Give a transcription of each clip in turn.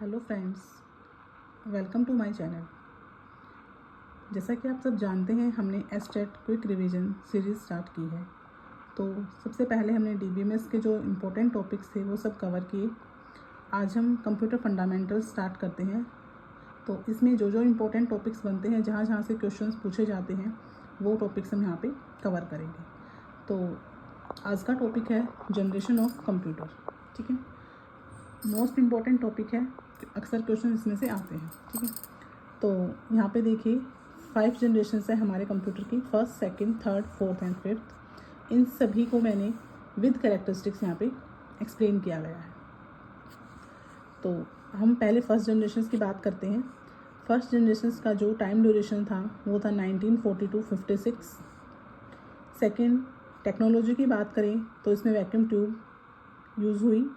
Hello friends, welcome to my channel. जैसा कि आप सब जानते हैं, हमने एसटेट क्विक रिवीजन सीरीज़ स्टार्ट की है। तो सबसे पहले हमने डीबीएमएस के जो इम्पोर्टेंट टॉपिक्स थे वो सब कवर किए। आज हम कंप्यूटर फंडामेंटल्स स्टार्ट करते हैं। तो इसमें जो जो इम्पोर्टेंट टॉपिक्स बनते हैं, जहाँ जहाँ से क्वेश्चंस पूछे जाते हैं, वो टॉपिक्स हम यहाँ पे कवर करेंगे। तो आज का टॉपिक है जनरेशन ऑफ कंप्यूटर। ठीक है, मोस्ट इम्पॉर्टेंट टॉपिक है, अक्सर क्वेश्चन इसमें से आते हैं। ठीक है, तो यहाँ पे देखिए 5 जनरेशन है हमारे कंप्यूटर की, first, second, third, fourth and fifth. इन सभी को मैंने विद कैरेक्टरिस्टिक्स यहाँ पे एक्सप्लेन किया गया है। तो हम पहले फर्स्ट जनरेशन की बात करते हैं। फर्स्ट जनरेशन का जो टाइम ड्यूरेशन था वो था 1942-56। सेकेंड, टेक्नोलॉजी की बात करें तो इसमें वैक्यूम ट्यूब यूज़ हुई,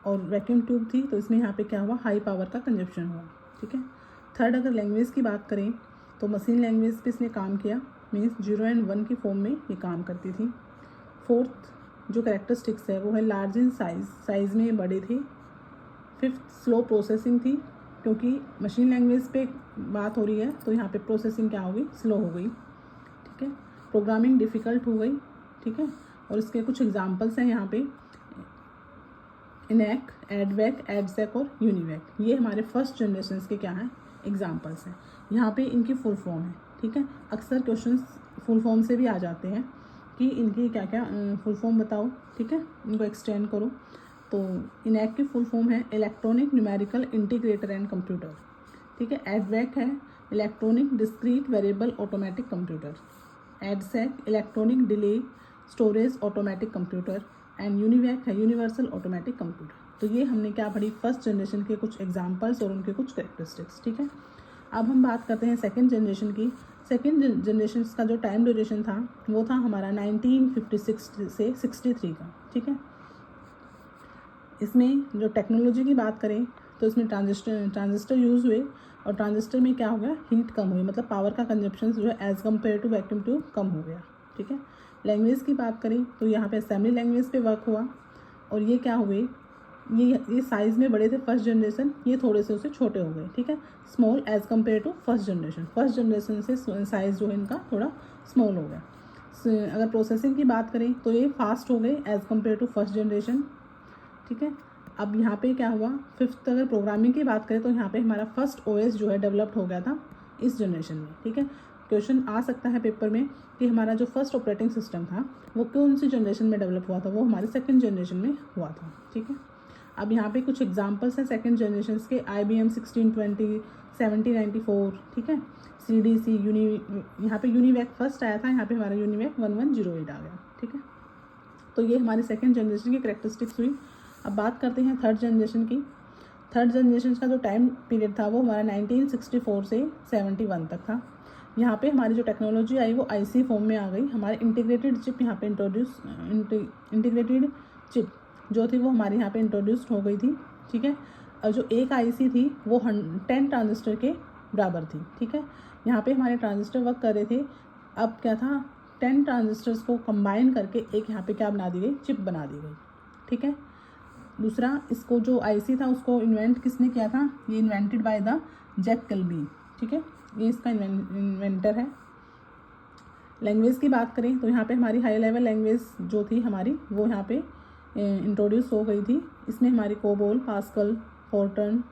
और वैक्यूम ट्यूब थी तो इसमें यहाँ पे क्या हुआ, हाई पावर का कंजप्शन हुआ। ठीक है। थर्ड, अगर लैंग्वेज की बात करें तो मशीन लैंग्वेज पे इसने काम किया, मीन्स 0 और 1 की फॉर्म में ये काम करती थी। फोर्थ जो कैरेक्टरिस्टिक्स है वो है लार्ज इन साइज़ में बड़े थे। फिफ्थ, स्लो प्रोसेसिंग थी, क्योंकि मशीन लैंग्वेज पे बात हो रही है तो यहाँ पे प्रोसेसिंग क्या हो गई, स्लो हो गई। ठीक है। प्रोग्रामिंग डिफ़िकल्ट हो गई। ठीक है, और इसके कुछ एग्जांपल्स हैं यहाँ पे, इनैक, एडवैक, एडसेक और यूनिवैक। ये हमारे फर्स्ट जनरेशन के क्या हैं, एग्जांपल्स हैं। यहाँ पे इनकी फुल फॉर्म है। ठीक है, अक्सर क्वेश्चंस फुल फॉर्म से भी आ जाते हैं कि इनकी क्या क्या फुल फॉर्म बताओ। ठीक है, इनको एक्सटेंड करो। तो इनैक की फुल फॉर्म है electronic numerical integrator and computer. ठीक है। एडवैक है electronic discrete variable automatic computer. EDSAC electronic delay storage automatic computer. And UNIVAC है यूनिवर्सल ऑटोमेटिक कंप्यूटर। तो ये हमने क्या पढ़ी, फर्स्ट जनरेशन के कुछ एग्जांपल्स और उनके कुछ कैरेक्टरिस्टिक्स। ठीक है, अब हम बात करते हैं सेकंड जनरेशन की। सेकंड जनरेशन का जो टाइम ड्यूरेशन था वो था हमारा 1956 से 63 का। ठीक है, इसमें जो टेक्नोलॉजी की बात करें तो इसमें ट्रांजिस्टर यूज़ हुए, और ट्रांजिस्टर में क्या हो गया, हीट कम हुई, मतलब पावर का कंजप्शन जो है as compare to vacuum tube कम हो गया। ठीक है। लैंग्वेज की बात करें तो यहाँ पे असेंबली लैंग्वेज पे वर्क हुआ, और ये क्या हुए, ये साइज़ में बड़े थे फर्स्ट जनरेशन, ये थोड़े से उससे छोटे हो गए। ठीक है, small as compare to first generation. First generation से साइज़ जो है इनका थोड़ा स्मॉल हो गया। अगर प्रोसेसिंग की बात करें तो ये फास्ट हो गए as compare to first generation. ठीक है, अब यहाँ पे क्या हुआ, फिफ्थ, अगर प्रोग्रामिंग की बात करें तो यहाँ पे हमारा फर्स्ट ओएस जो है डेवलप्ड हो गया था इस जनरेशन में। ठीक है, क्वेश्चन आ सकता है पेपर में कि हमारा जो फर्स्ट ऑपरेटिंग सिस्टम था वो कौन सी जनरेशन में डेवलप हुआ था, वो हमारे सेकंड जनरेशन में हुआ था। ठीक है, अब यहाँ पे कुछ एग्जांपल्स हैं सेकंड जनरेशन के। IBM 1620, 7094। ठीक है, CDC यहाँ पे यूनिवैक फर्स्ट आया था, यहाँ पे हमारा यूनिवैक 1108 आ गया। ठीक है, तो ये हमारी सेकंड जनरेशन की कैरेक्टरिस्टिक्स हुई। अब बात करते हैं थर्ड जनरेशन की। थर्ड जनरेशन का जो टाइम पीरियड था वो हमारा 1964 से 71 तक था। यहाँ पे हमारी जो टेक्नोलॉजी आई वो IC फॉर्म में आ गई। हमारे इंटीग्रेटेड चिप यहाँ पे इंटीग्रेटेड चिप जो थी वो हमारे यहाँ पे इंट्रोड्यूस्ड हो गई थी। ठीक है, और जो एक IC थी वो 10 ट्रांजिस्टर के बराबर थी। ठीक है, यहाँ पे हमारे ट्रांजिस्टर वर्क कर रहे थे। अब क्या था, 10 ट्रांजिस्टर्स को कंबाइन करके एक यहाँ पे क्या बना दी गई, चिप बना दी गई। ठीक है, दूसरा, इसको जो IC था उसको इन्वेंट किसने किया था, ये इन्वेंटेड बाय द जैक कैल्बी। ठीक है, ये इसका इन्वेंटर है। लैंग्वेज की बात करें तो यहाँ पे हमारी हाई लेवल लैंग्वेज जो थी हमारी वो यहाँ पे इंट्रोड्यूस हो गई थी। इसमें हमारी कोबोल, पास्कल, फोर्टर्न,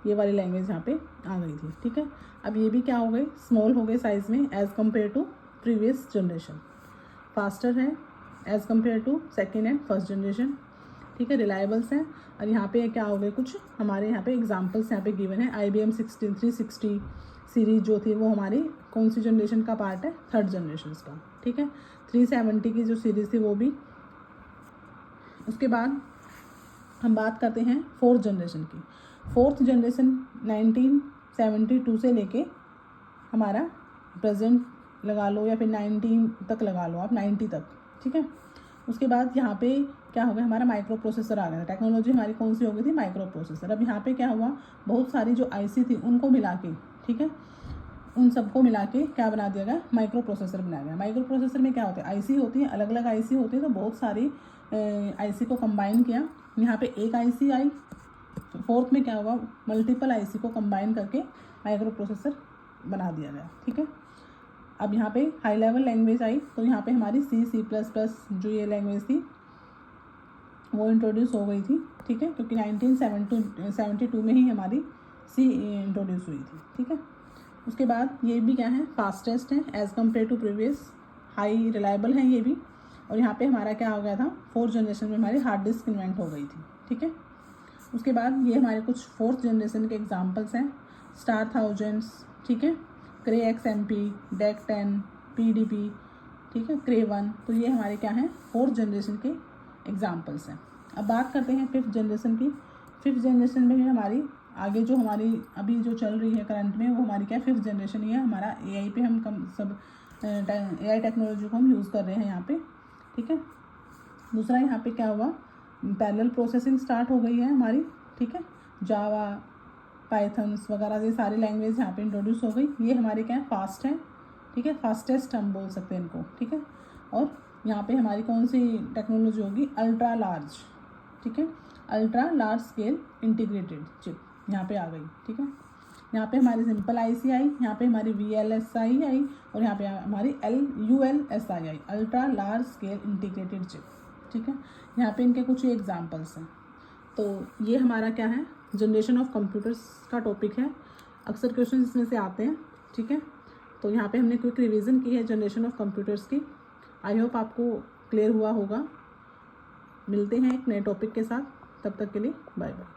ये वाली लैंग्वेज यहाँ पे आ गई थी। ठीक है, अब ये भी क्या हो गई, स्मॉल हो गए साइज़ में as compare to previous generation. Faster है as compare to second and first generation. ठीक है, रिलायबल्स हैं। और यहाँ पे क्या हो गए, कुछ हमारे यहाँ पे एग्जांपल्स यहाँ पे गिवन है। IBM 6360 सीरीज जो थी वो हमारी कौन सी जनरेशन का पार्ट है, थर्ड जनरेशन का। ठीक है, 370 की जो सीरीज़ थी वो भी। उसके बाद हम बात करते हैं फोर्थ जनरेशन की। फोर्थ जनरेशन 1972 से लेके हमारा प्रेजेंट लगा लो, या फिर 19 तक लगा लो आप, 90 तक। ठीक है, उसके बाद यहाँ पे क्या हो गया, हमारा माइक्रो प्रोसेसर आ गया था। टेक्नोलॉजी हमारी कौन सी हो गई थी, माइक्रो प्रोसेसर। अब यहाँ पे क्या हुआ, बहुत सारी जो IC थी उनको मिला के, ठीक है, उन सबको मिला के क्या बना दिया गया, माइक्रो प्रोसेसर बनाया गया। माइक्रो प्रोसेसर में क्या होता है, IC होती है, अलग अलग IC होती है, तो बहुत सारी IC को कंबाइन किया। यहाँ पे एक IC आई, फोर्थ में क्या हुआ, मल्टीपल आईसी को कंबाइन करके माइक्रो प्रोसेसर बना दिया गया। ठीक है, अब यहाँ पे हाई लेवल लैंग्वेज आई, तो यहाँ पे हमारी C++ जो ये लैंग्वेज थी वो इंट्रोड्यूस हो गई थी। ठीक है, क्योंकि 1972 में ही हमारी C इंट्रोड्यूस हुई थी। ठीक है, उसके बाद ये भी क्या है, फास्टेस्ट है as compare to previous, high reliable है ये भी। और यहाँ पे हमारा क्या हो गया था, 4th जनरेशन में हमारी हार्ड डिस्क इन्वेंट हो गई थी। ठीक है, उसके बाद ये हमारे कुछ 4th जनरेशन के एग्जांपल्स हैं, स्टार थाउजेंड्स, ठीक है, क्रे XMP, DEC 10, PDP, ठीक है, क्रे 1। तो ये हमारे क्या हैं, 4th जनरेशन के एग्जांपल्स हैं। अब बात करते हैं 5th जनरेशन की। 5th जनरेशन में भी हमारी आगे जो हमारी अभी जो चल रही है करंट में, वो हमारी क्या 5th जनरेशन ही है। हमारा AI पे हम AI टेक्नोलॉजी को हम यूज़ कर रहे हैं यहाँ पे। ठीक है, दूसरा यहाँ पे क्या हुआ, पैरेलल प्रोसेसिंग स्टार्ट हो गई है हमारी। ठीक है, जावा, पाइथन्स वगैरह ये सारी लैंग्वेज यहाँ पे इंट्रोड्यूस हो गई। ये हमारे क्या है, फास्ट है। ठीक है, फास्टेस्ट हम बोल सकते हैं इनको। ठीक है, और यहाँ पे हमारी कौन सी टेक्नोलॉजी होगी, अल्ट्रा लार्ज। ठीक है, ultra large scale integrated chip यहाँ पे आ गई। ठीक है, यहाँ पे हमारी सिंपल IC आई, यहाँ पे हमारी VLSI आई, और यहाँ पे हमारी ULSI आई, ultra large scale integrated chip. ठीक है, यहाँ पे इनके कुछ एग्जांपल्स हैं। तो ये हमारा क्या है, जनरेशन ऑफ कंप्यूटर्स का टॉपिक है। अक्सर क्वेश्चन इसमें से आते हैं। ठीक है, तो यहाँ पे हमने क्विक रिवीजन की है जनरेशन ऑफ कंप्यूटर्स की। आई होप आपको क्लियर हुआ होगा। मिलते हैं एक नए टॉपिक के साथ, तब तक के लिए बाय बाय।